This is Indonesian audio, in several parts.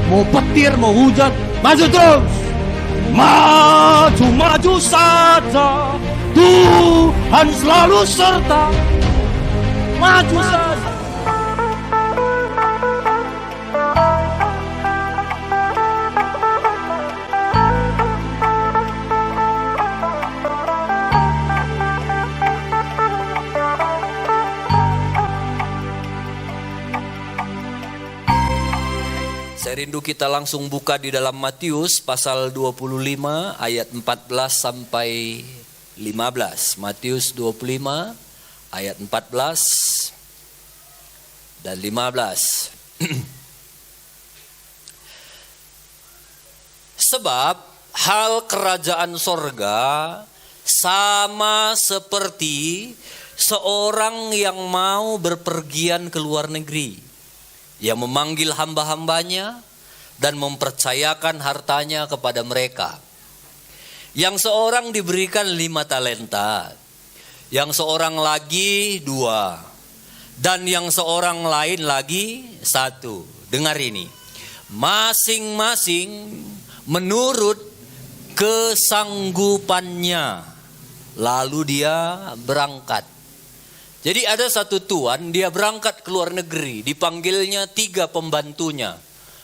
Mau petir, mau hujan, maju terus. Maju saja, Tuhan selalu serta. Maju saja. Saya rindu kita langsung buka di dalam Matius pasal 25 ayat 14 sampai 15. Matius 25 ayat 14 dan 15. Sebab hal kerajaan sorga sama seperti seorang yang mau berpergian ke luar negeri, yang memanggil hamba-hambanya dan mempercayakan hartanya kepada mereka. Yang seorang diberikan 5 talenta, yang seorang lagi 2, dan yang seorang lain lagi 1. Dengar ini, masing-masing menurut kesanggupannya, lalu dia berangkat. Jadi ada satu tuan, dia berangkat ke luar negeri, dipanggilnya 3 pembantunya.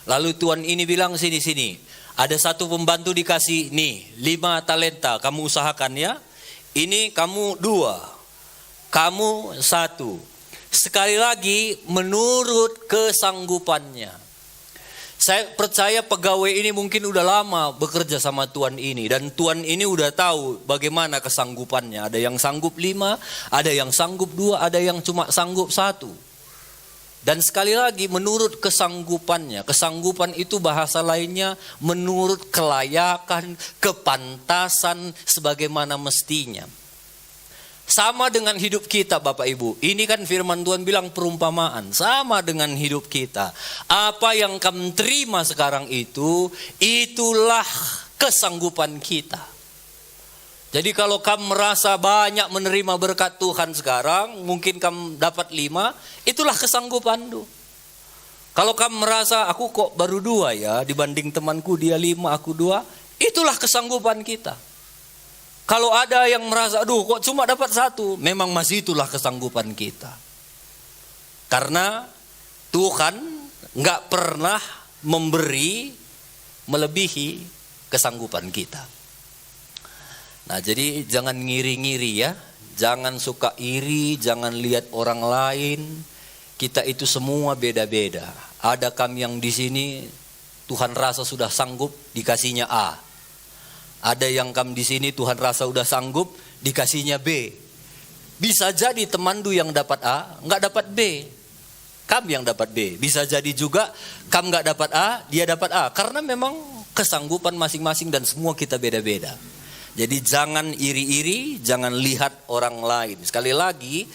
Lalu tuan ini bilang, sini, ada satu pembantu dikasih, nih 5 talenta, kamu usahakan ya. Ini kamu 2, kamu 1. Sekali lagi, menurut kesanggupannya. Saya percaya pegawai ini mungkin udah lama bekerja sama tuan ini. Dan tuan ini udah tahu bagaimana kesanggupannya. Ada yang sanggup 5, ada yang sanggup 2, ada yang cuma sanggup 1. Dan sekali lagi menurut kesanggupannya. Kesanggupan itu bahasa lainnya menurut kelayakan, kepantasan sebagaimana mestinya. Sama dengan hidup kita Bapak Ibu. Ini kan firman Tuhan bilang perumpamaan. Sama dengan hidup kita. Apa yang kamu terima sekarang itu, itulah kesanggupan kita. Jadi kalau kamu merasa banyak menerima berkat Tuhan sekarang, mungkin kamu dapat 5, itulah kesanggupanmu. Kalau kamu merasa aku kok baru 2 ya, dibanding temanku dia 5, aku 2, itulah kesanggupan kita. Kalau ada yang merasa, aduh kok cuma dapat 1, memang masih itulah kesanggupan kita. Karena Tuhan gak pernah memberi melebihi kesanggupan kita. Nah jadi jangan ngiri-ngiri ya, jangan suka iri, jangan lihat orang lain. Kita itu semua beda-beda. Ada kami yang di sini Tuhan rasa sudah sanggup, dikasihnya A. Ada yang kamu di sini Tuhan rasa udah sanggup, dikasihnya B. Bisa jadi temanmu yang dapat A, nggak dapat B. Kamu yang dapat B. Bisa jadi juga kamu nggak dapat A, dia dapat A. Karena memang kesanggupan masing-masing dan semua kita beda-beda. Jadi jangan iri-iri, jangan lihat orang lain. Sekali lagi,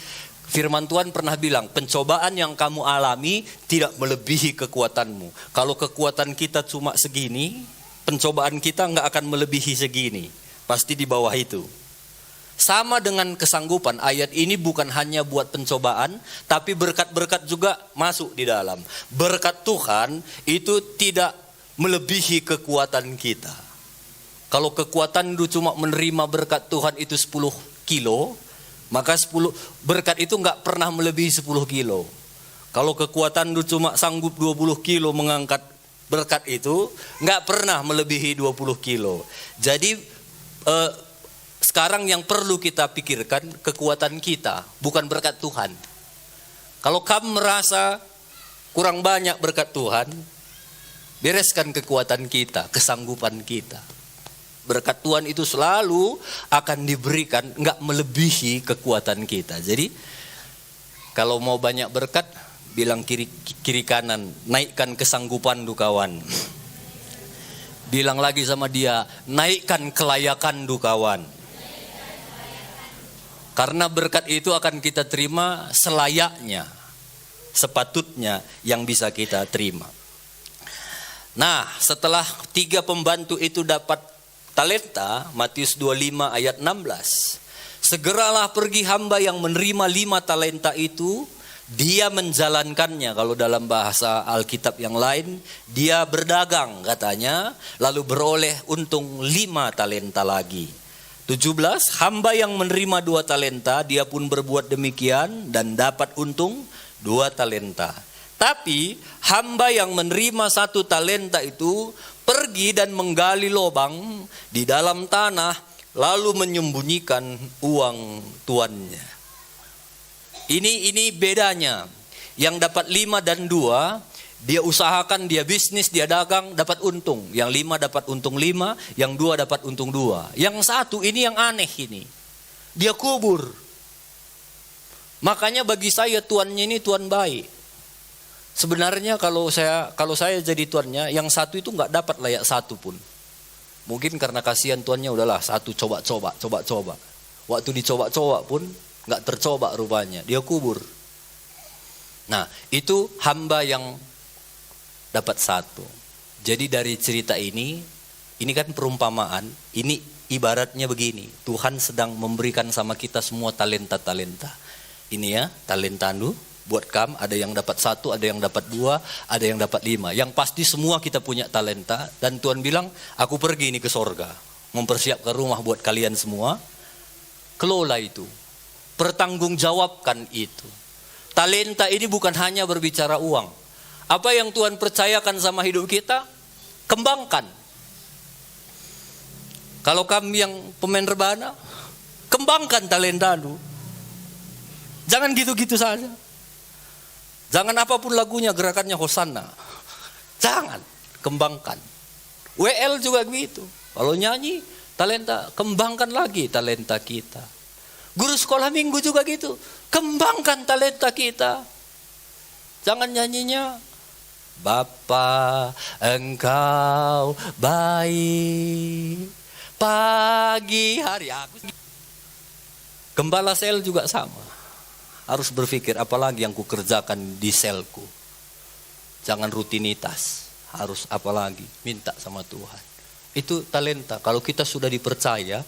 firman Tuhan pernah bilang, pencobaan yang kamu alami tidak melebihi kekuatanmu. Kalau kekuatan kita cuma segini, pencobaan kita nggak akan melebihi segini, pasti di bawah itu. Sama dengan kesanggupan, ayat ini bukan hanya buat pencobaan, tapi berkat-berkat juga masuk di dalam. Berkat Tuhan itu tidak melebihi kekuatan kita. Kalau kekuatan itu cuma menerima berkat Tuhan itu 10 kilo, maka 10 berkat itu nggak pernah melebihi 10 kilo. Kalau kekuatan itu cuma sanggup 20 kilo mengangkat berkat itu nggak pernah melebihi 20 kilo. Jadi sekarang yang perlu kita pikirkan kekuatan kita, bukan berkat Tuhan. Kalau kamu merasa kurang banyak berkat Tuhan, bereskan kekuatan kita, kesanggupan kita. Berkat Tuhan itu selalu akan diberikan, nggak melebihi kekuatan kita. Jadi kalau mau banyak berkat, bilang kiri kanan, naikkan kesanggupan du kawan. Bilang lagi sama dia, naikkan kelayakan du kawan. Karena berkat itu akan kita terima selayaknya, sepatutnya yang bisa kita terima. Nah, setelah 3 pembantu itu dapat talenta, Matius 25 ayat 16. Segeralah pergi hamba yang menerima 5 talenta itu dia menjalankannya. Kalau dalam bahasa Alkitab yang lain, dia berdagang katanya, lalu beroleh untung 5 talenta lagi. 17, hamba yang menerima 2 talenta, dia pun berbuat demikian dan dapat untung 2 talenta. Tapi hamba yang menerima 1 talenta itu pergi dan menggali lubang di dalam tanah, lalu menyembunyikan uang tuannya. Ini bedanya. Yang dapat 5 dan 2, dia usahakan, dia bisnis, dia dagang, dapat untung. Yang 5 dapat untung 5, yang 2 dapat untung 2. Yang 1 ini yang aneh ini. Dia kubur. Makanya bagi saya tuannya ini tuan baik. Sebenarnya kalau saya jadi tuannya, yang 1 itu nggak dapat layak 1 pun. Mungkin karena kasihan tuannya, udahlah 1 coba. Waktu dicoba-coba pun nggak tercoba rupanya, dia kubur. Nah, itu hamba yang dapat 1. Jadi dari cerita ini kan perumpamaan, ini ibaratnya begini, Tuhan sedang memberikan sama kita semua talenta-talenta. Ini ya, talenta buat kamu, ada yang dapat 1, ada yang dapat 2, ada yang dapat 5. Yang pasti semua kita punya talenta, dan Tuhan bilang, aku pergi ini ke sorga, mempersiapkan rumah buat kalian semua. Kelola itu, pertanggungjawabkan itu. Talenta ini bukan hanya berbicara uang. Apa yang Tuhan percayakan sama hidup kita, kembangkan. Kalau kamu yang pemain rebana, kembangkan talenta lu. Jangan gitu-gitu saja. Jangan apapun lagunya, gerakannya Hosanna. Jangan, kembangkan. WL juga begitu. Kalau nyanyi, talenta, kembangkan lagi talenta kita. Guru sekolah minggu juga gitu. Kembangkan talenta kita. Jangan nyanyinya, Bapa engkau baik, pagi hari aku. Gembala sel juga sama. Harus berpikir, apalagi yang kukerjakan di selku. Jangan rutinitas. Harus apalagi, minta sama Tuhan. Itu talenta. Kalau kita sudah dipercaya,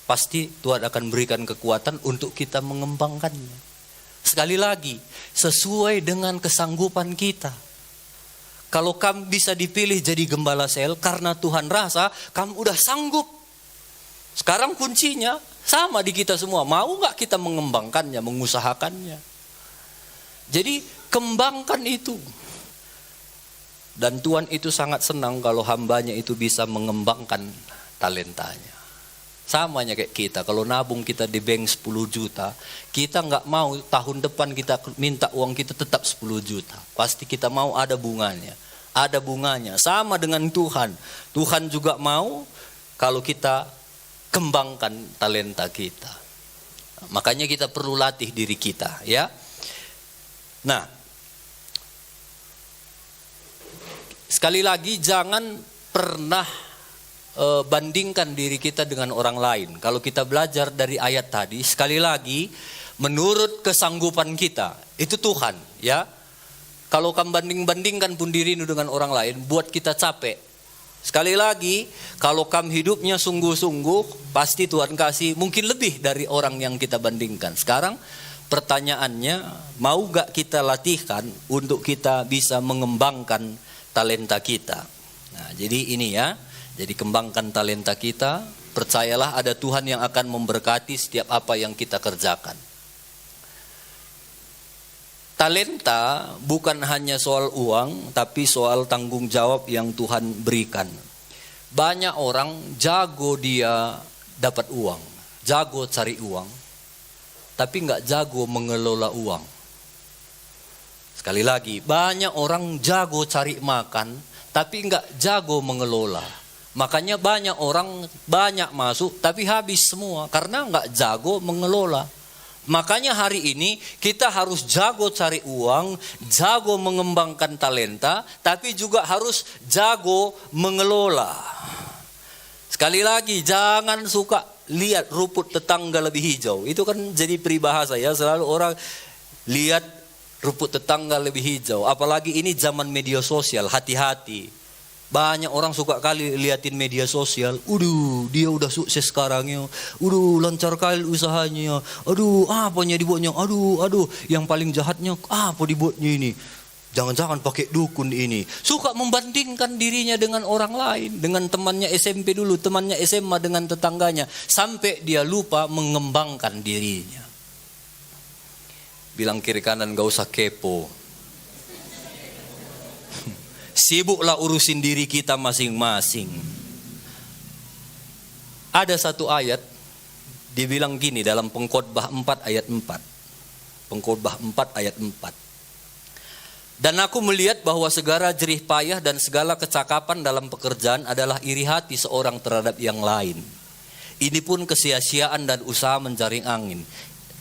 pasti Tuhan akan berikan kekuatan untuk kita mengembangkannya. Sekali lagi, sesuai dengan kesanggupan kita. Kalau kamu bisa dipilih jadi gembala sel, karena Tuhan rasa kamu udah sanggup. Sekarang kuncinya sama di kita semua. Mau gak kita mengembangkannya, mengusahakannya? Jadi kembangkan itu. Dan Tuhan itu sangat senang kalau hambanya itu bisa mengembangkan talentanya. Samanya kayak kita, kalau nabung kita di bank 10 juta, kita nggak mau tahun depan kita minta uang kita tetap 10 juta. Pasti kita mau ada bunganya. Ada bunganya. Sama dengan Tuhan. Tuhan juga mau kalau kita kembangkan talenta kita. Makanya kita perlu latih diri kita, ya. Nah, sekali lagi jangan pernah bandingkan diri kita dengan orang lain. Kalau kita belajar dari ayat tadi, sekali lagi menurut kesanggupan kita, itu Tuhan, ya. Kalau kamu bandingkan pun dirimu dengan orang lain, buat kita capek. Sekali lagi, kalau kamu hidupnya sungguh-sungguh, pasti Tuhan kasih mungkin lebih dari orang yang kita bandingkan. Sekarang pertanyaannya, mau gak kita latihkan untuk kita bisa mengembangkan talenta kita? Nah, jadi ini ya. Jadi kembangkan talenta kita, percayalah ada Tuhan yang akan memberkati setiap apa yang kita kerjakan. Talenta bukan hanya soal uang, tapi soal tanggung jawab yang Tuhan berikan. Banyak orang jago dia dapat uang, jago cari uang, tapi nggak jago mengelola uang. Sekali lagi, banyak orang jago cari makan, tapi nggak jago mengelola. Makanya banyak orang banyak masuk tapi habis semua karena nggak jago mengelola. Makanya hari ini kita harus jago cari uang, jago mengembangkan talenta, tapi juga harus jago mengelola. Sekali lagi, jangan suka lihat rumput tetangga lebih hijau. Itu kan jadi peribahasa ya, selalu orang lihat rumput tetangga lebih hijau. Apalagi ini zaman media sosial, hati-hati. Banyak orang suka kali liatin media sosial. Dia udah sukses sekarang ya. Lancar kali usahanya. Apanya dibuatnya. Yang paling jahatnya apa dibuatnya ini. Jangan-jangan pakai dukun ini. Suka membandingkan dirinya dengan orang lain. Dengan temannya SMP dulu, temannya SMA dengan tetangganya. Sampai dia lupa mengembangkan dirinya. Bilang kiri kanan gak usah kepo. Sibuklah urusin diri kita masing-masing. Ada satu ayat dibilang gini dalam Pengkhotbah 4 ayat 4. Pengkhotbah 4 ayat 4. Dan aku melihat bahwa segala jerih payah dan segala kecakapan dalam pekerjaan adalah iri hati seorang terhadap yang lain. Ini pun kesia-siaan dan usaha menjaring angin.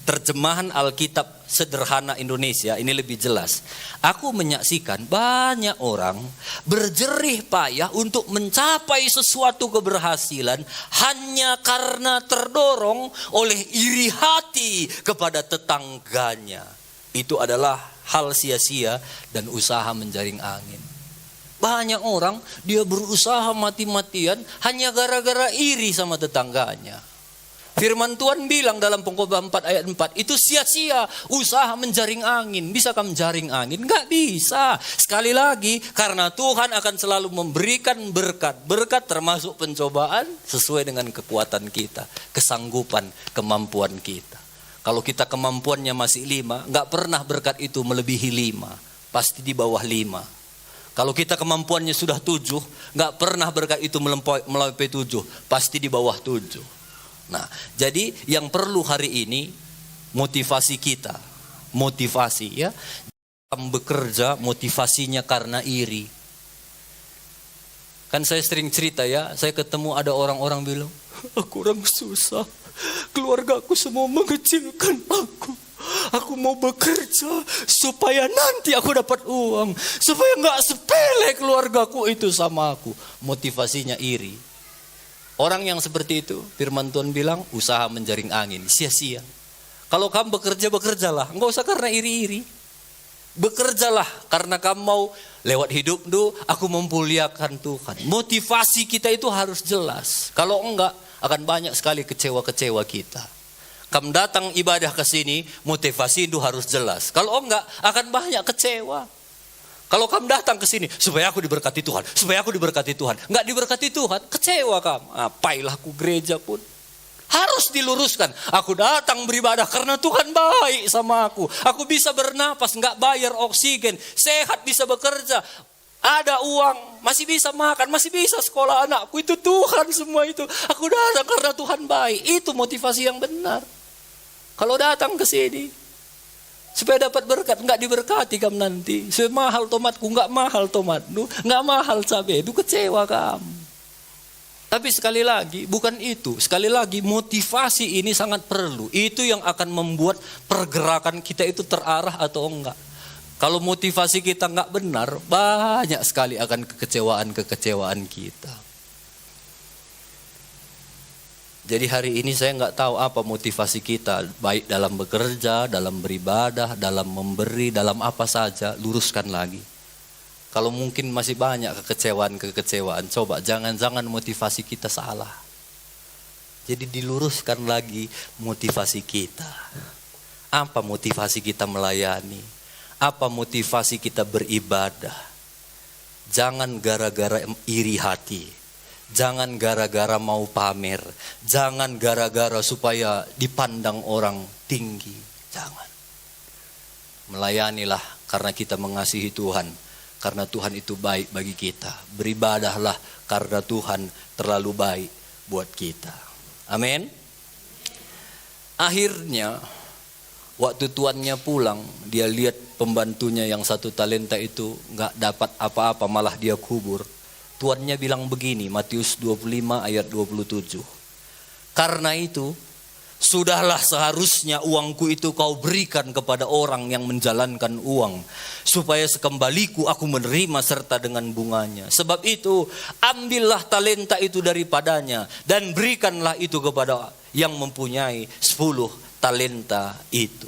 Terjemahan Alkitab sederhana Indonesia ini lebih jelas. Aku menyaksikan banyak orang berjerih payah untuk mencapai sesuatu keberhasilan hanya karena terdorong oleh iri hati kepada tetangganya. Itu adalah hal sia-sia dan usaha menjaring angin. Banyak orang dia berusaha mati-matian hanya gara-gara iri sama tetangganya. Firman Tuhan bilang dalam Pengkhotbah 4 ayat 4, itu sia-sia usaha menjaring angin. Bisakah menjaring angin? Enggak bisa. Sekali lagi, karena Tuhan akan selalu memberikan berkat. Berkat termasuk pencobaan sesuai dengan kekuatan kita, kesanggupan, kemampuan kita. Kalau kita kemampuannya masih 5, enggak pernah berkat itu melebihi 5. Pasti di bawah 5. Kalau kita kemampuannya sudah 7, enggak pernah berkat itu melampaui 7. Pasti di bawah 7. Nah, jadi yang perlu hari ini motivasi kita, motivasi ya. Dalam bekerja motivasinya karena iri. Kan saya sering cerita ya, saya ketemu ada orang-orang bilang, aku orang susah, keluargaku semua mengecilkan aku. Aku mau bekerja supaya nanti aku dapat uang, supaya nggak sepele keluargaku itu sama aku. Motivasinya iri. Orang yang seperti itu, firman Tuhan bilang, usaha menjaring angin, sia-sia. Kalau kamu bekerja, bekerjalah. Enggak usah karena iri-iri. Bekerjalah karena kamu mau lewat hidup tuh, aku memuliakan Tuhan. Motivasi kita itu harus jelas. Kalau enggak, akan banyak sekali kecewa-kecewa kita. Kamu datang ibadah ke sini, motivasi itu harus jelas. Kalau enggak, akan banyak kecewa. Kalau kamu datang ke sini supaya aku diberkati Tuhan, supaya aku diberkati Tuhan, enggak diberkati Tuhan, kecewa kamu. Apailah aku gereja pun. Harus diluruskan. Aku datang beribadah karena Tuhan baik sama aku. Aku bisa bernapas, enggak bayar oksigen, sehat bisa bekerja, ada uang, masih bisa makan, masih bisa sekolah anakku. Itu Tuhan semua itu. Aku datang karena Tuhan baik. Itu motivasi yang benar. Kalau datang ke sini supaya dapat berkat, enggak diberkati kamu nanti. Supaya mahal tomatku, enggak mahal tomatku, enggak mahal cabai, itu kecewa kamu. Tapi sekali lagi, bukan itu. Sekali lagi, motivasi ini sangat perlu. Itu yang akan membuat pergerakan kita itu terarah atau enggak. Kalau motivasi kita enggak benar, banyak sekali akan kekecewaan-kekecewaan kita. Jadi hari ini saya nggak tahu apa motivasi kita, baik dalam bekerja, dalam beribadah, dalam memberi, dalam apa saja, luruskan lagi. Kalau mungkin masih banyak kekecewaan, coba jangan-jangan motivasi kita salah. Jadi diluruskan lagi motivasi kita. Apa motivasi kita melayani? Apa motivasi kita beribadah? Jangan gara-gara iri hati. Jangan gara-gara mau pamer. Jangan gara-gara supaya dipandang orang tinggi. Jangan. Melayanilah karena kita mengasihi Tuhan. Karena Tuhan itu baik bagi kita. Beribadahlah karena Tuhan terlalu baik buat kita. Amin. Akhirnya waktu tuannya pulang, dia lihat pembantunya yang 1 talenta itu gak dapat apa-apa, malah dia kubur. Tuannya bilang begini, Matius 25 ayat 27. Karena itu, sudahlah seharusnya uangku itu kau berikan kepada orang yang menjalankan uang. Supaya sekembaliku aku menerima serta dengan bunganya. Sebab itu, ambillah talenta itu daripadanya. Dan berikanlah itu kepada yang mempunyai 10 talenta itu.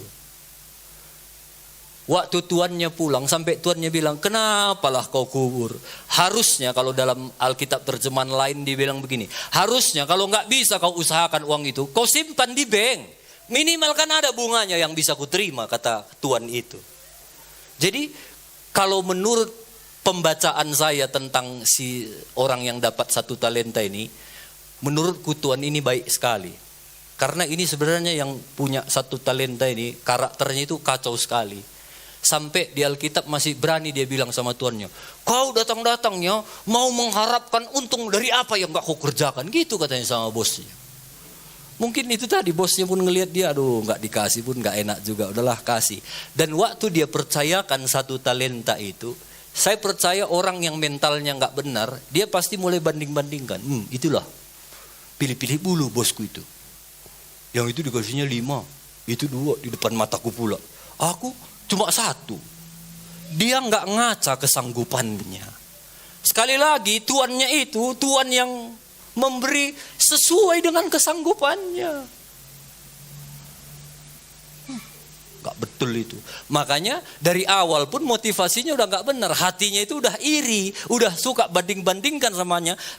Waktu tuannya pulang, sampai tuannya bilang, kenapalah kau kubur? Harusnya kalau dalam Alkitab terjemahan lain dibilang begini, harusnya kalau nggak bisa kau usahakan uang itu, kau simpan di bank. Minimal kan ada bunganya yang bisa kuterima, kata tuan itu. Jadi kalau menurut pembacaan saya tentang si orang yang dapat 1 talenta ini, menurutku tuan ini baik sekali. Karena ini sebenarnya yang punya 1 talenta ini, karakternya itu kacau sekali. Sampai di Alkitab masih berani dia bilang sama tuannya, kau datang-datangnya mau mengharapkan untung dari apa yang gak kau kerjakan. Gitu katanya sama bosnya. Mungkin itu tadi bosnya pun ngelihat dia, aduh gak dikasih pun gak enak juga, udahlah kasih. Dan waktu dia percayakan 1 talenta itu, saya percaya orang yang mentalnya gak benar, dia pasti mulai banding-bandingkan. Itulah, pilih-pilih bulu bosku itu. Yang itu dikasihnya 5, itu 2 di depan mataku pula. Aku cuma 1. Dia nggak ngaca kesanggupannya. Sekali lagi tuannya itu tuan yang memberi sesuai dengan kesanggupannya. Nggak betul itu. Makanya dari awal pun motivasinya udah nggak benar. Hatinya itu udah iri, udah suka banding-bandingkan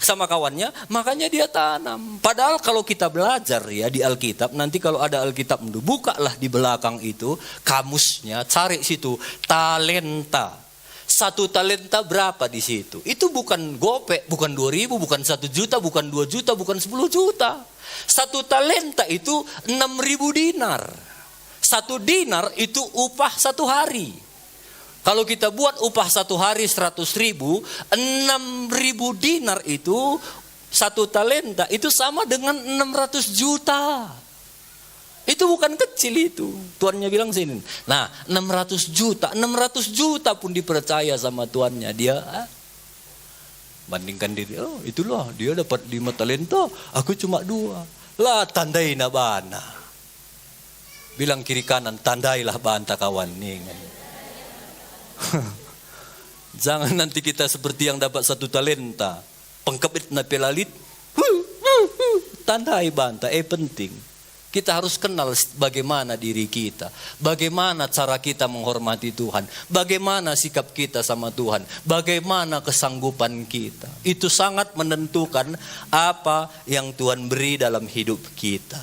sama kawannya. Makanya dia tanam. Padahal kalau kita belajar ya di Alkitab, nanti kalau ada Alkitab, bukalah di belakang itu kamusnya, cari situ talenta. 1 talenta berapa di situ? Itu bukan gopek, bukan 2.000, bukan 1 juta, bukan 2 juta, bukan 10 juta. 1 talenta itu 6.000 dinar. 1 dinar itu upah 1 hari. Kalau kita buat upah 1 hari 100.000, 6.000 dinar itu 1 talenta itu sama dengan 600 juta. Itu bukan kecil itu. Tuannya bilang sini. Nah 600 juta pun dipercaya sama tuannya. Dia bandingkan diri. Oh itulah dia dapat 5 talenta, aku cuma 2. Lah tandai na bana. Bilang kiri kanan, tandailah banta kawan nih. Jangan nanti kita seperti yang dapat 1 talenta, pengkebit na pelalit, tandai banta. Penting. Kita harus kenal bagaimana diri kita, bagaimana cara kita menghormati Tuhan, bagaimana sikap kita sama Tuhan, bagaimana kesanggupan kita. Itu sangat menentukan apa yang Tuhan beri dalam hidup kita.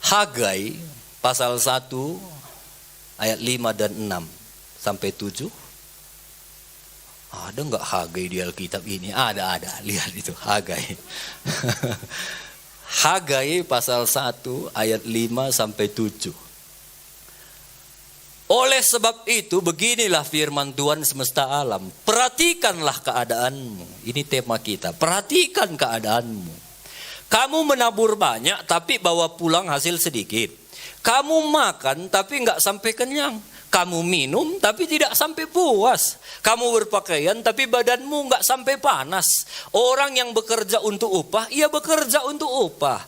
Hagai pasal 1 ayat 5 dan 6 sampai 7. Ada enggak Hagai di Alkitab ini? Ada. Lihat itu Hagai. Hagai pasal 1 ayat 5 sampai 7. Oleh sebab itu beginilah firman Tuhan semesta alam. Perhatikanlah keadaanmu. Ini tema kita. Perhatikan keadaanmu. Kamu menabur banyak tapi bawa pulang hasil sedikit. Kamu makan tapi enggak sampai kenyang. Kamu minum tapi tidak sampai puas. Kamu berpakaian tapi badanmu enggak sampai panas. Orang yang bekerja untuk upah, ia bekerja untuk upah.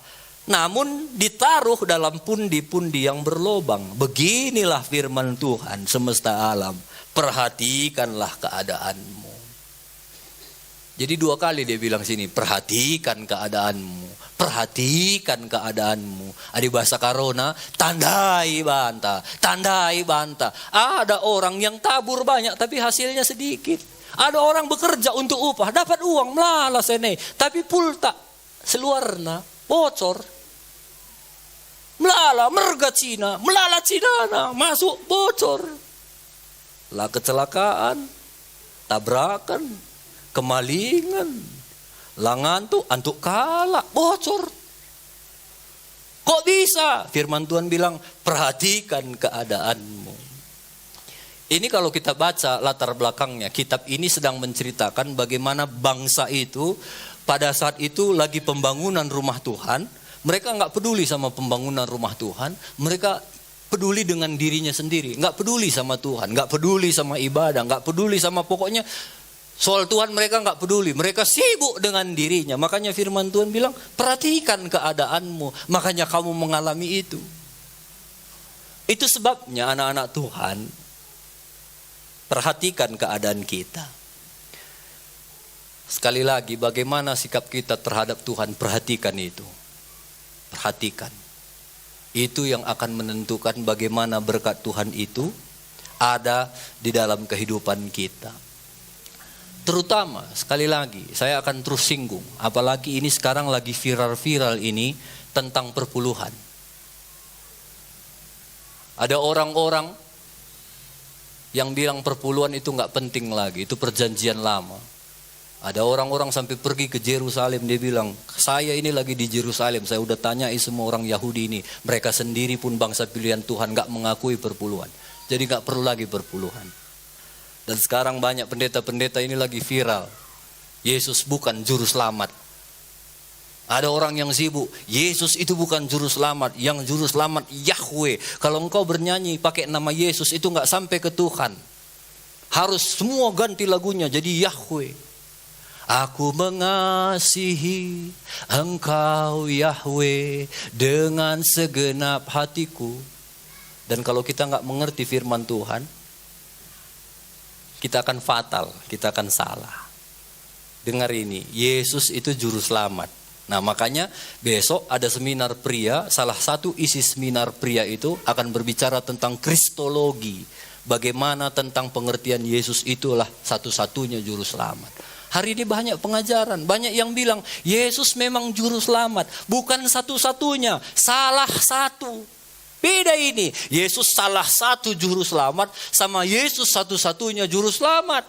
Namun ditaruh dalam pundi-pundi yang berlobang. Beginilah firman Tuhan semesta alam. Perhatikanlah keadaanmu. Jadi 2 kali dia bilang sini, perhatikan keadaanmu. Perhatikan keadaanmu. Ada bahasa Karona, tandai banta. Tandai banta. Ada orang yang tabur banyak tapi hasilnya sedikit. Ada orang bekerja untuk upah, dapat uang melala sene. Tapi pulta seluarna, bocor. Melala, merga Cina, melala Cina, masuk bocor. Lah kecelakaan, tabrakan, kemalingan, langantuk, antuk kalah, bocor. Kok bisa? Firman Tuhan bilang, perhatikan keadaanmu. Ini kalau kita baca latar belakangnya, kitab ini sedang menceritakan bagaimana bangsa itu pada saat itu lagi pembangunan rumah Tuhan. Mereka nggak peduli sama pembangunan rumah Tuhan, mereka peduli dengan dirinya sendiri, nggak peduli sama Tuhan, nggak peduli sama ibadah, nggak peduli sama pokoknya soal Tuhan mereka nggak peduli, mereka sibuk dengan dirinya. Makanya firman Tuhan bilang, perhatikan keadaanmu, makanya kamu mengalami itu. Itu sebabnya anak-anak Tuhan, perhatikan keadaan kita. Sekali lagi, bagaimana sikap kita terhadap Tuhan, perhatikan itu. Perhatikan. Itu yang akan menentukan bagaimana berkat Tuhan itu ada di dalam kehidupan kita. Terutama, sekali lagi, saya akan terus singgung, apalagi ini sekarang lagi viral-viral ini tentang perpuluhan. Ada orang-orang yang bilang perpuluhan itu nggak penting lagi, itu perjanjian lama. Ada orang-orang sampai pergi ke Yerusalem, dia bilang, saya ini lagi di Yerusalem, saya udah tanyai semua orang Yahudi ini, mereka sendiri pun bangsa pilihan Tuhan nggak mengakui perpuluhan, jadi nggak perlu lagi perpuluhan. Dan sekarang banyak pendeta-pendeta ini lagi viral. Yesus bukan juru selamat. Ada orang yang sibuk, Yesus itu bukan juru selamat, yang juru selamat Yahweh. Kalau engkau bernyanyi pakai nama Yesus itu nggak sampai ke Tuhan. Harus semua ganti lagunya jadi Yahweh. Aku mengasihi engkau Yahweh dengan segenap hatiku. Dan kalau kita nggak mengerti firman Tuhan, kita akan fatal, kita akan salah. Dengar ini, Yesus itu juru selamat. Nah makanya besok ada seminar pria, salah satu isi seminar pria itu akan berbicara tentang kristologi. Bagaimana tentang pengertian Yesus itulah satu-satunya juru selamat. Hari ini banyak pengajaran, banyak yang bilang Yesus memang juru selamat. Bukan satu-satunya, salah satu. Beda ini, Yesus salah satu juru selamat sama Yesus satu-satunya juru selamat.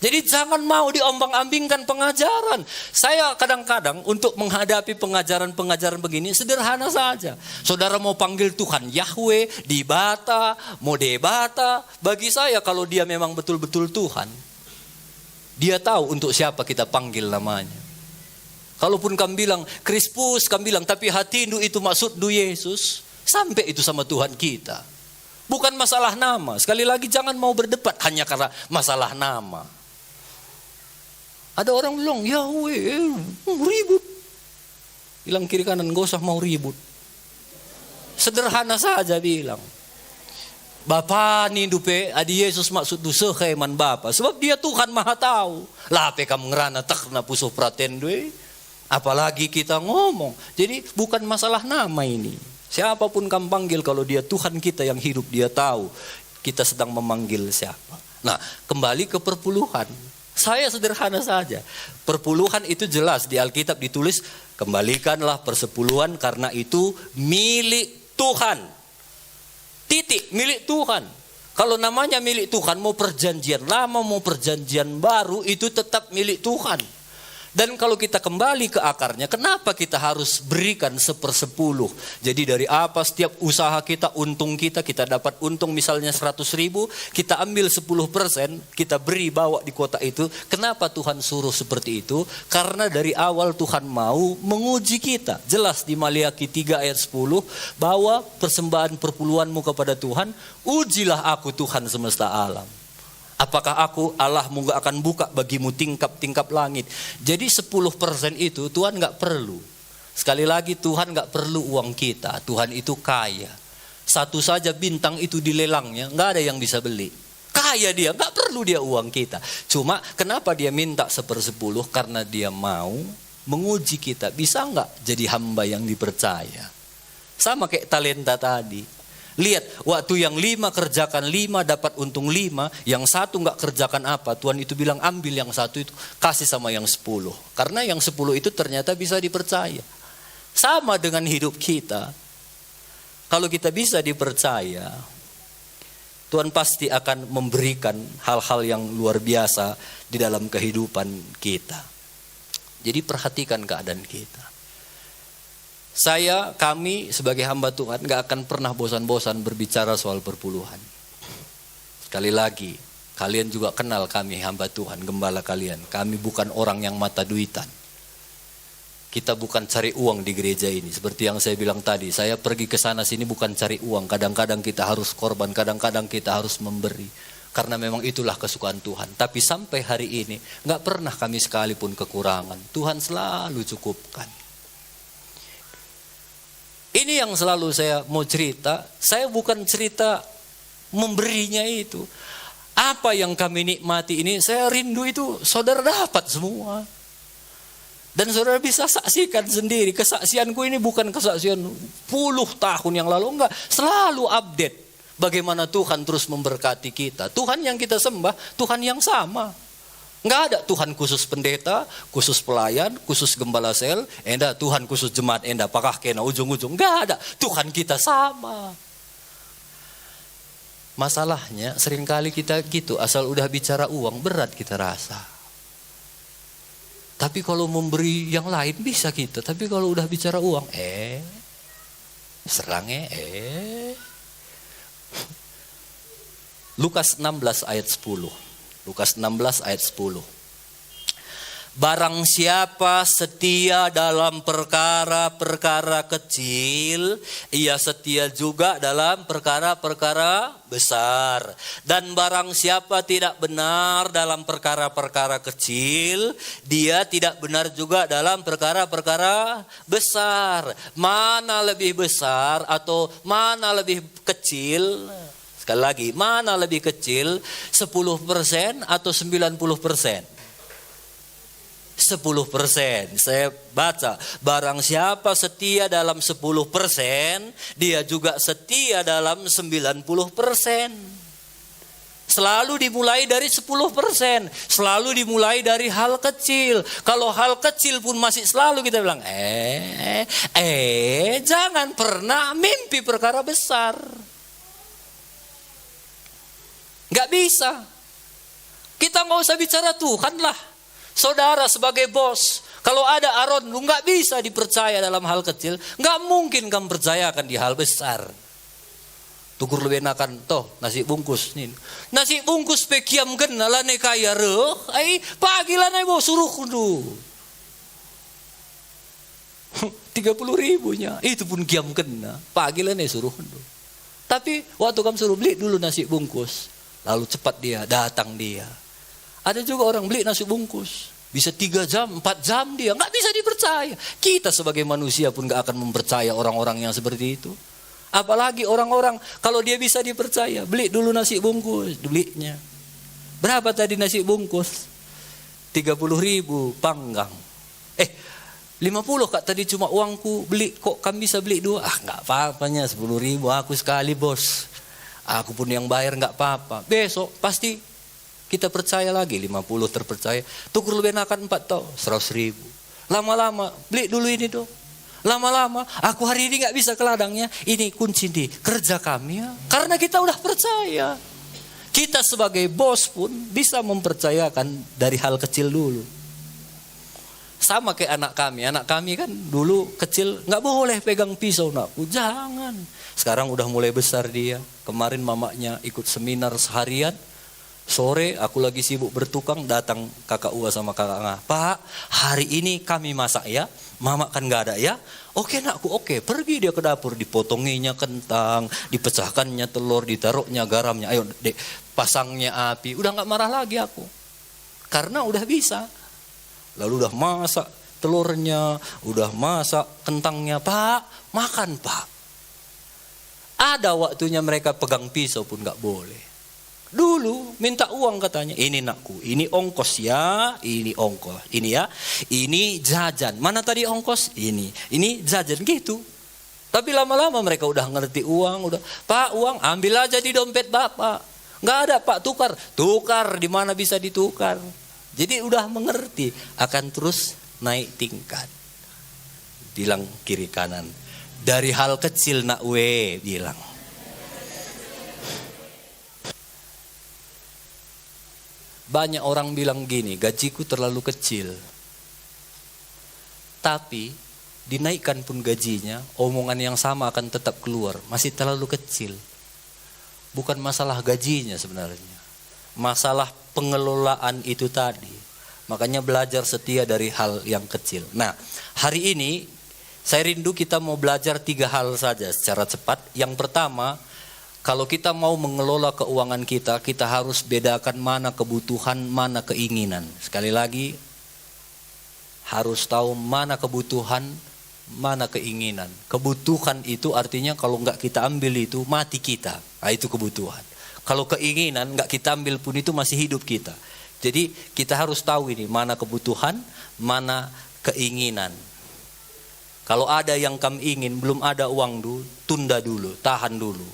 Jadi jangan mau diombang-ambingkan pengajaran. Saya kadang-kadang untuk menghadapi pengajaran-pengajaran begini sederhana saja. Saudara mau panggil Tuhan Yahweh, dibata, mau debata. Bagi saya kalau dia memang betul-betul Tuhan, dia tahu untuk siapa kita panggil namanya. Kalaupun kamu bilang Krispus, kamu bilang tapi hatimu itu maksudmu Yesus, sampai itu sama Tuhan kita. Bukan masalah nama. Sekali lagi jangan mau berdebat hanya karena masalah nama. Ada orang bilang, Yahweh, ribut. Bilang kiri kanan, gak usah mau ribut. Sederhana saja bilang. Bapa ni dupe, adi Yesus maksud du seheman Bapa. Sebab dia Tuhan Maha Tahu. Lape kamu ngerana tak na puso praten dwe. Apalagi kita ngomong. Jadi bukan masalah nama ini. Siapapun kamu panggil, kalau dia Tuhan kita yang hidup, dia tahu kita sedang memanggil siapa. Nah, kembali ke perpuluhan. Saya sederhana saja. Perpuluhan itu jelas di Alkitab ditulis, kembalikanlah persepuluhan karena itu milik Tuhan. Titik, milik Tuhan. Kalau namanya milik Tuhan, mau perjanjian lama, mau perjanjian baru, itu tetap milik Tuhan. Dan kalau kita kembali ke akarnya, kenapa kita harus berikan 1/10? Jadi dari apa setiap usaha kita, untung kita dapat untung misalnya 100.000, kita ambil 10%, kita beri bawa di kota itu. Kenapa Tuhan suruh seperti itu? Karena dari awal Tuhan mau menguji kita. Jelas di Maliaki 3 ayat 10, bawa persembahan perpuluhanmu kepada Tuhan, ujilah aku Tuhan semesta alam. Apakah aku Allahmu gak akan buka bagimu tingkap-tingkap langit. Jadi 10% itu Tuhan gak perlu. Sekali lagi Tuhan gak perlu uang kita. Tuhan itu kaya. Satu saja bintang itu dilelangnya, gak ada yang bisa beli. Kaya dia, gak perlu dia uang kita. Cuma kenapa dia minta 1/10? Karena dia mau menguji kita. Bisa gak jadi hamba yang dipercaya? Sama kayak talenta tadi. Lihat, waktu yang 5 kerjakan 5 dapat untung 5, yang 1 gak kerjakan apa, Tuhan itu bilang ambil yang 1 itu, kasih sama yang 10. Karena yang 10 itu ternyata bisa dipercaya. Sama dengan hidup kita. Kalau kita bisa dipercaya, Tuhan pasti akan memberikan hal-hal yang luar biasa di dalam kehidupan kita. Jadi perhatikan keadaan kita. Kami sebagai hamba Tuhan gak akan pernah bosan-bosan berbicara soal perpuluhan. Sekali lagi, kalian juga kenal kami hamba Tuhan, gembala kalian. Kami bukan orang yang mata duitan. Kita bukan cari uang di gereja ini. Seperti yang saya bilang tadi, saya pergi ke sana sini bukan cari uang. Kadang-kadang kita harus korban, kadang-kadang kita harus memberi. Karena memang itulah kesukaan Tuhan. Tapi sampai hari ini, gak pernah kami sekalipun kekurangan. Tuhan selalu cukupkan. Ini yang selalu saya mau cerita. Saya bukan cerita memberinya itu. Apa yang kami nikmati ini, saya rindu itu saudara dapat semua. Dan saudara bisa saksikan sendiri, kesaksianku ini bukan kesaksian puluh tahun yang lalu, enggak. Selalu update bagaimana Tuhan terus memberkati kita. Tuhan yang kita sembah, Tuhan yang sama. Enggak ada Tuhan khusus pendeta, khusus pelayan, khusus gembala sel, Tuhan khusus jemaat, pakah kena ujung-ujung. Enggak ada, Tuhan kita sama. Masalahnya seringkali kita gitu, asal udah bicara uang berat kita rasa. Tapi kalau memberi yang lain bisa kita. Tapi kalau udah bicara uang, serangnya, Lukas 16 ayat 10. Lukas 16 ayat 10. Barang siapa setia dalam perkara-perkara kecil, ia setia juga dalam perkara-perkara besar. Dan barang siapa tidak benar dalam perkara-perkara kecil, dia tidak benar juga dalam perkara-perkara besar. Mana lebih besar atau mana lebih kecil? Sekali lagi, mana lebih kecil? 10% atau 90%? 10%. Saya baca, barang siapa setia dalam 10%, dia juga setia dalam 90%. Selalu dimulai dari 10%, selalu dimulai dari hal kecil. Kalau hal kecil pun masih selalu kita bilang, jangan pernah mimpi perkara besar. Gak bisa. Kita gak usah bicara Tuhan lah. Saudara sebagai bos, kalau ada Aron, lu gak bisa dipercaya dalam hal kecil, gak mungkin kamu percayakan di hal besar. Tukur lebih enakan, toh nasi bungkus nih. Nasi bungkus pekiam gena lah nih kaya reh, pagi lah nih bos suruh kudu. 30.000-nya, itu pun kiam gena, pagi lah nih suruh kudu. Tapi waktu kamu suruh beli dulu nasi bungkus, lalu cepat dia, datang dia. Ada juga orang beli nasi bungkus, bisa 3 jam, 4 jam dia, gak bisa dipercaya. Kita sebagai manusia pun gak akan mempercaya orang-orang yang seperti itu. Apalagi orang-orang, kalau dia bisa dipercaya, beli dulu nasi bungkus, belinya. Berapa tadi nasi bungkus? 30.000 panggang. 50 kak tadi cuma uangku beli, kok kami bisa beli 2? Gak apa-apanya 10.000, aku sekali bos. Aku pun yang bayar gak apa-apa. Besok pasti kita percaya lagi, 50 terpercaya. Tukur lebih enakan 4 tau, 100.000. Lama-lama, beli dulu ini tuh. Lama-lama, aku hari ini gak bisa ke ladangnya. Ini kunci di kerja kami ya. Karena kita udah percaya. Kita sebagai bos pun bisa mempercayakan dari hal kecil dulu. Sama kayak anak kami. Anak kami kan dulu kecil, gak boleh pegang pisau nakku. Jangan. Sekarang udah mulai besar dia. Kemarin mamanya ikut seminar seharian. Sore aku lagi sibuk bertukang, datang kakak Ua sama kakak Nga. Pak, hari ini kami masak ya. Mama kan gak ada ya. Oke nakku, oke. Pergi dia ke dapur, dipotonginya kentang, dipecahkannya telur, ditaruhnya garamnya. Ayo dek, pasangnya api. Udah gak marah lagi aku. Karena udah bisa. Lalu udah masak telurnya, udah masak kentangnya. Pak, makan pak. Ada waktunya mereka pegang pisau pun gak boleh. Dulu minta uang katanya, ini nakku, ini ongkos ya, ini ongkos, ini ya, ini jajan. Mana tadi ongkos? Ini jajan gitu. Tapi lama-lama mereka udah ngerti uang, udah, Pak uang ambil aja di dompet bapak. Nggak ada Pak, tukar di mana bisa ditukar. Jadi udah mengerti, akan terus naik tingkat. Bilang kiri kanan, dari hal kecil nak we bilang. Banyak orang bilang gini, gajiku terlalu kecil. Tapi dinaikkan pun gajinya, omongan yang sama akan tetap keluar. Masih terlalu kecil. Bukan masalah gajinya sebenarnya. Masalah pengelolaan itu tadi. Makanya belajar setia dari hal yang kecil. Nah, hari ini saya rindu kita mau belajar 3 hal saja secara cepat. Yang pertama, kalau kita mau mengelola keuangan kita, kita harus bedakan mana kebutuhan, mana keinginan. Sekali lagi, harus tahu mana kebutuhan, mana keinginan. Kebutuhan itu artinya kalau nggak kita ambil itu mati kita. Nah, itu kebutuhan. Kalau keinginan nggak kita ambil pun itu masih hidup kita. Jadi kita harus tahu ini mana kebutuhan, mana keinginan. Kalau ada yang kamu ingin, belum ada uang dulu, tunda dulu, tahan dulu.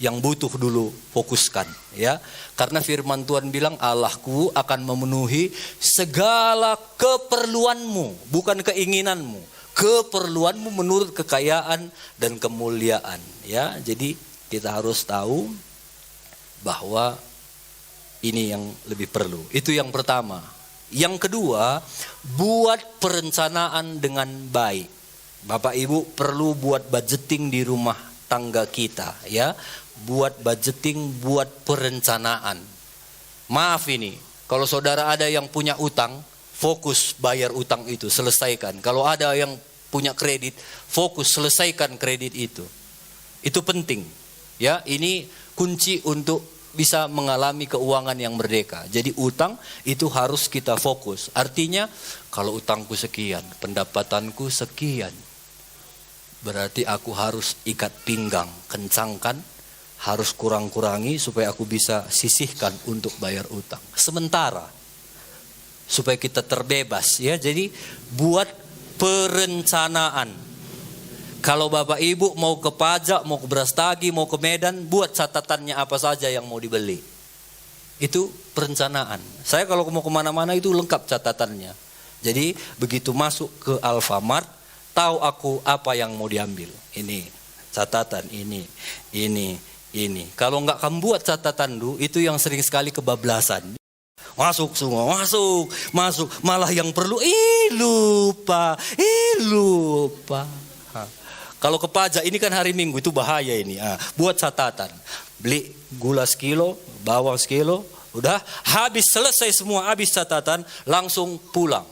Yang butuh dulu, fokuskan. Ya, karena firman Tuhan bilang, Allahku akan memenuhi segala keperluanmu, bukan keinginanmu. Keperluanmu menurut kekayaan dan kemuliaan. Ya, jadi kita harus tahu bahwa ini yang lebih perlu. Itu yang pertama. Yang kedua, buat perencanaan dengan baik. Bapak Ibu perlu buat budgeting di rumah tangga kita, ya. Buat budgeting, buat perencanaan. Maaf ini, kalau saudara ada yang punya utang, fokus bayar utang itu, selesaikan. Kalau ada yang punya kredit, fokus selesaikan kredit itu. Itu penting. Ya, ini kunci untuk bisa mengalami keuangan yang merdeka. Jadi utang itu harus kita fokus. Artinya kalau utangku sekian, pendapatanku sekian, berarti aku harus ikat pinggang, kencangkan, harus kurang-kurangi supaya aku bisa sisihkan untuk bayar utang. Sementara supaya kita terbebas, ya. Jadi buat perencanaan. Kalau Bapak Ibu mau ke pajak, mau ke Brastagi, mau ke Medan, buat catatannya apa saja yang mau dibeli. Itu perencanaan. Saya kalau mau kemana-mana itu lengkap catatannya. Jadi begitu masuk ke Alfamart, tahu aku apa yang mau diambil. Ini catatan, ini. Kalau nggak kamu buat catatan dulu, itu yang sering sekali kebablasan. Masuk semua, masuk. Malah yang perlu, lupa. Kalau ke pajak ini kan hari Minggu, itu bahaya ini. Buat catatan, beli gula sekilo, bawang sekilo, udah habis, selesai semua, habis catatan, langsung pulang.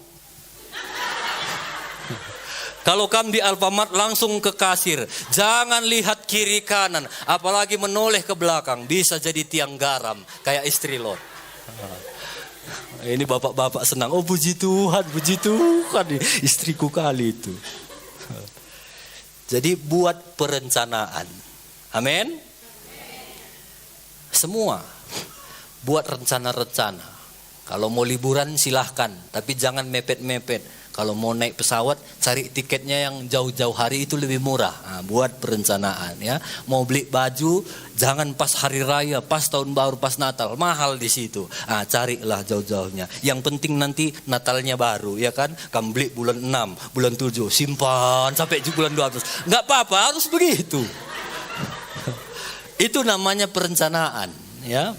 Kalau kamu di Alfamart langsung ke kasir, jangan lihat kiri kanan, apalagi menoleh ke belakang, bisa jadi tiang garam kayak istri Lot. Ini bapak-bapak senang, oh puji Tuhan, istriku kali itu. Jadi buat perencanaan. Amin. Semua buat rencana-rencana. Kalau mau liburan silahkan, tapi jangan mepet-mepet. Kalau mau naik pesawat, cari tiketnya yang jauh-jauh hari, itu lebih murah. Buat perencanaan, ya. Mau beli baju, jangan pas hari raya, pas tahun baru, pas Natal, mahal di situ. Carilah jauh-jauhnya. Yang penting nanti Natalnya baru, ya kan? Kamu beli bulan 6, bulan 7, simpan sampai bulan 12. Nggak apa-apa, harus begitu. Itu namanya perencanaan, ya.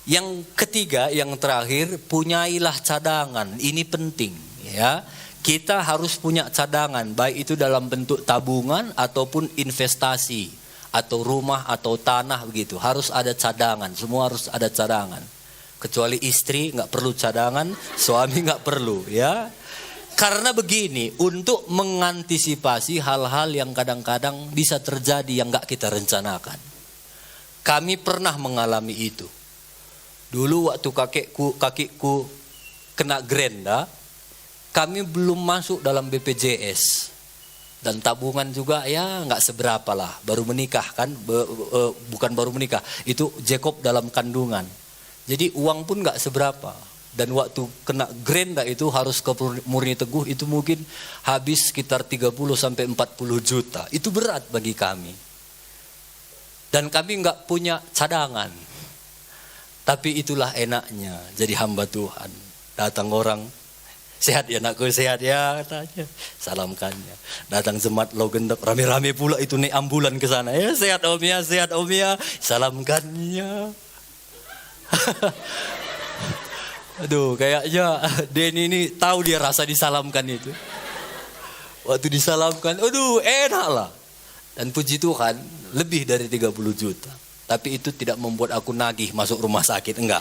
Yang ketiga, yang terakhir, punyailah cadangan. Ini penting, ya. Kita harus punya cadangan, baik itu dalam bentuk tabungan ataupun investasi, atau rumah atau tanah begitu. Harus ada cadangan, semua harus ada cadangan. Kecuali istri nggak perlu cadangan, suami nggak perlu, ya. Karena begini, untuk mengantisipasi hal-hal yang kadang-kadang bisa terjadi yang nggak kita rencanakan. Kami pernah mengalami itu. Dulu waktu kakekku kena grenda, kami belum masuk dalam BPJS. Dan tabungan juga ya nggak seberapa lah, baru menikah kan, bukan baru menikah, itu Jacob dalam kandungan. Jadi uang pun nggak seberapa. Dan waktu kena grenda itu harus ke Murni Teguh, itu mungkin habis sekitar 30 sampai 40 juta. Itu berat bagi kami. Dan kami nggak punya cadangan. Tapi itulah enaknya jadi hamba Tuhan. Datang orang, sehat ya anakku, sehat ya katanya. Salamkannya. Datang jemaat Logendok, rame-rame pula itu naik ambulan ke sana. Ya sehat Om ya, salamkannya. Aduh, kayaknya Denny ini tahu dia rasa disalamkan itu. Waktu disalamkan, aduh enak lah. Dan puji Tuhan, lebih dari 30 juta. Tapi itu tidak membuat aku nagih masuk rumah sakit, enggak.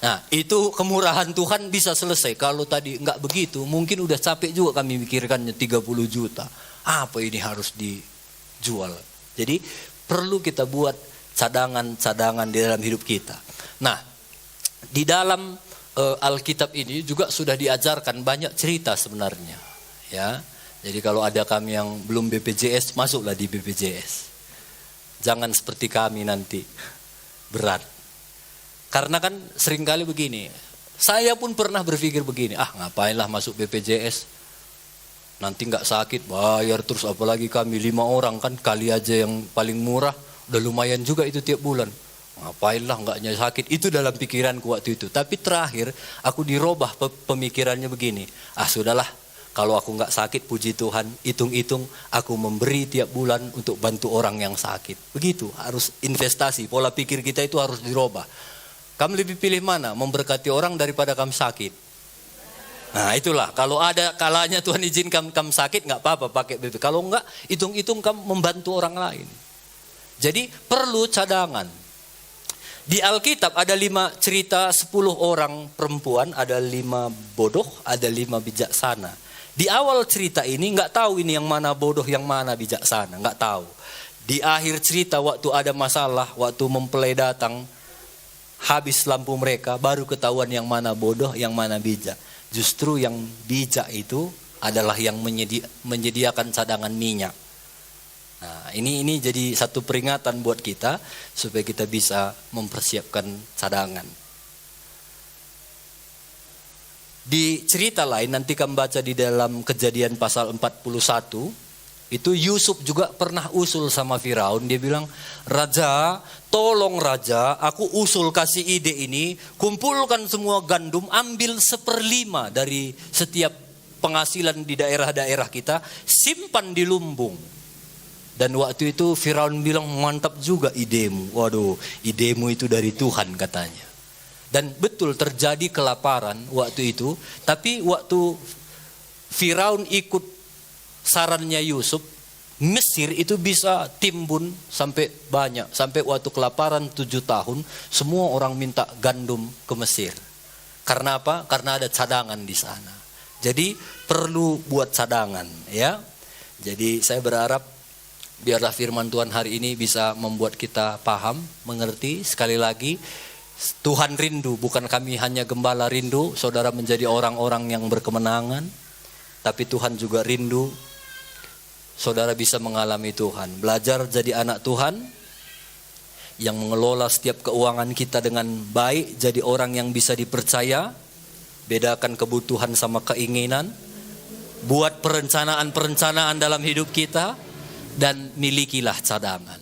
Nah, itu kemurahan Tuhan bisa selesai. Kalau tadi enggak begitu, mungkin udah capek juga kami mikirkannya 30 juta. Apa ini harus dijual? Jadi perlu kita buat cadangan-cadangan di dalam hidup kita. Nah, di dalam Alkitab ini juga sudah diajarkan banyak cerita sebenarnya. Ya, jadi kalau ada kami yang belum BPJS, masuklah di BPJS. Jangan seperti kami nanti berat. Karena kan seringkali begini, Saya pun pernah berpikir begini, ngapainlah masuk BPJS. Nanti nggak sakit, bayar terus, apalagi kami 5 orang kan, kali aja yang paling murah, udah lumayan juga itu tiap bulan. Ngapainlah nggaknya sakit, itu dalam pikiranku waktu itu. Tapi terakhir aku dirubah pemikirannya begini, sudahlah, kalau aku nggak sakit, puji Tuhan, hitung-hitung aku memberi tiap bulan untuk bantu orang yang sakit. Begitu, harus investasi, pola pikir kita itu harus dirubah. Kamu lebih pilih mana, memberkati orang daripada kamu sakit? Nah itulah, kalau ada kalanya Tuhan izinkan kamu sakit, nggak apa-apa pakai BP. Kalau enggak, hitung-hitung kamu membantu orang lain. Jadi perlu cadangan. Di Alkitab ada 5 cerita 10 orang perempuan, ada 5 bodoh, ada 5 bijaksana. Di awal cerita ini nggak tahu ini yang mana bodoh, yang mana bijaksana, nggak tahu. Di akhir cerita waktu ada masalah, waktu mempelai datang, habis lampu mereka, baru ketahuan yang mana bodoh, yang mana bijak. Justru yang bijak itu adalah yang menyediakan cadangan minyak. Nah, ini jadi satu peringatan buat kita supaya kita bisa mempersiapkan cadangan. Di cerita lain nanti kamu baca di dalam Kejadian pasal 41, itu Yusuf juga pernah usul sama Firaun. Dia bilang, "Raja, tolong raja, aku usul kasih ide ini, kumpulkan semua gandum, ambil 1/5 dari setiap penghasilan di daerah-daerah kita, simpan di lumbung." Dan waktu itu Firaun bilang, "Mantap juga idemu." Waduh, idemu itu dari Tuhan katanya. Dan betul terjadi kelaparan waktu itu, tapi waktu Firaun ikut sarannya Yusuf, Mesir itu bisa timbun sampai banyak. Sampai waktu kelaparan 7 tahun, semua orang minta gandum ke Mesir. Karena apa? Karena ada cadangan di sana. Jadi perlu buat cadangan, ya. Jadi saya berharap biarlah firman Tuhan hari ini bisa membuat kita paham, mengerti. Sekali lagi, Tuhan rindu, bukan kami hanya gembala rindu, saudara menjadi orang-orang yang berkemenangan. Tapi Tuhan juga rindu saudara bisa mengalami Tuhan. Belajar jadi anak Tuhan yang mengelola setiap keuangan kita dengan baik. Jadi orang yang bisa dipercaya. Bedakan kebutuhan sama keinginan. Buat perencanaan-perencanaan dalam hidup kita. Dan milikilah cadangan.